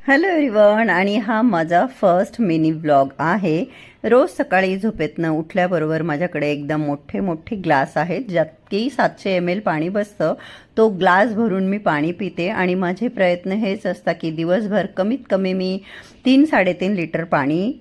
Hello everyone, आणि हा माझा फर्स्ट मिनी व्लॉग आहे। रोज सकाळी झोपेतनं उठल्याबरोबर माझ्याकडे एकदम मोठे मोठे ग्लास आहेत, ज्यात की 700 ml पाणी बसतं। तो ग्लास भरून मी पाणी पिते आणि माझे प्रयत्न हेच असतात की दिवसभर कमीत कमी मी 3-3.5 लिटर पाणी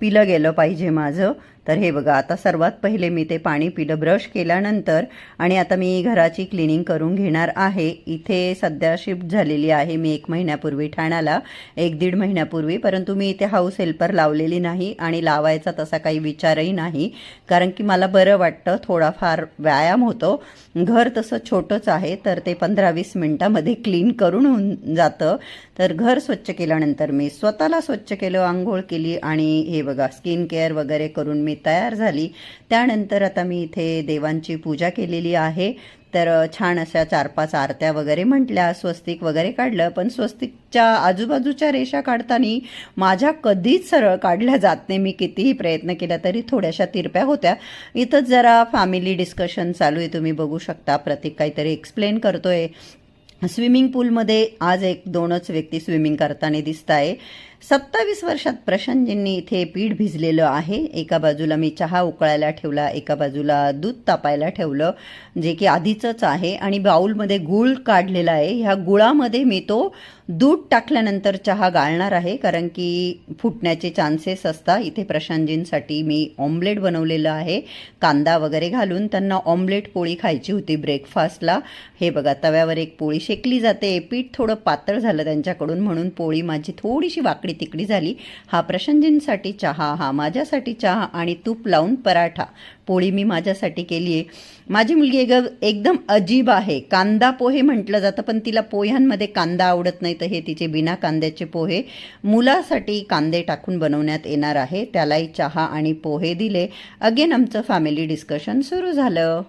पिलं गेलं पाहिजे माझं। तर हे बघा, आता सर्वात पहिले मी ते पाणी पिलं ब्रश केल्यानंतर, आणि आता मी घराची क्लिनिंग करून घेणार आहे। इथे सध्या शिफ्ट झालेली आहे मी 1 महिन्यापूर्वी ठाण्याला, 1-1.5 महिन्यापूर्वी, परंतु मी इथे हाऊस हेल्पर लावलेली नाही आणि लावायचा तसा काही विचारही नाही, कारण की मला बरं वाटतं, थोडाफार व्यायाम होतो। घर तसं छोटंच आहे, तर ते 15-20 मिनिटामध्ये क्लीन करून होऊन जातं। तर घर स्वच्छ केल्यानंतर मी स्वतःला स्वच्छ केलं, आंघोळ केली आणि हे बघा स्किन केअर वगैरे करून मी तयार झाली। त्यानंतर आता मी इथे देवांची पूजा केलेली आहे। तर छान अशा 4-5 आरत्या वगैरे म्हटल्या, स्वस्तिक वगैरे काढलं, पण स्वस्तिकच्या आजूबाजूच्या रेषा काढताना माझ्या कधीच सरळ काढल्या जात नाही। मी कितीही प्रयत्न केला तरी थोड्याशा तिरप्या होत्या। इथंच जरा फॅमिली डिस्कशन चालू आहे, तुम्ही बघू शकता, प्रत्येक काहीतरी एक्सप्लेन करतोय। स्विमिंग पूलमध्ये आज 1-2च व्यक्ती स्विमिंग करताना दिसत आहे। 27 वर्षात प्रशांतजींनी इथे पीठ भिजलेलं आहे। एका बाजूला मी चहा उकळायला ठेवला, एका बाजूला दूध तापायला ठेवलं, जे की आधीचंच आहे, आणि बाउलमध्ये गूळ काढलेला आहे। ह्या गुळामध्ये मी तो दूध टाकल्यानंतर चहा गाळणार आहे, कारण की फुटण्याचे चान्सेस असतात। इथे प्रशांतजींसाठी मी ऑमलेट बनवलेलं आहे, कांदा वगैरे घालून। त्यांना ऑमलेट पोळी खायची होती ब्रेकफास्टला। हे बघा, तव्यावर एक पोळी शेकली जाते। पीठ थोडं पातळ झालं त्यांच्याकडून, म्हणून पोळी माझी थोडीशी वाकडी तिकडी झाली। हा प्रशांतजींसाठी चहा, हा माझ्यासाठी चहा, आणि तूप लावून पराठा। पोळी मी माझ्यासाठी केली आहे। माझी मुलगी एकदम अजीब आहे, कांदा पोहे म्हटलं जातं, पण तिला पोह्यांमध्ये कांदा आवडत नाही, तर हे तिचे बिना कांद्याचे पोहे मुलासाठी कांदे टाकून बनवण्यात येणार आहे। त्यालाही चहा आणि पोहे दिले। अगेन आमचं फॅमिली डिस्कशन सुरू झालं।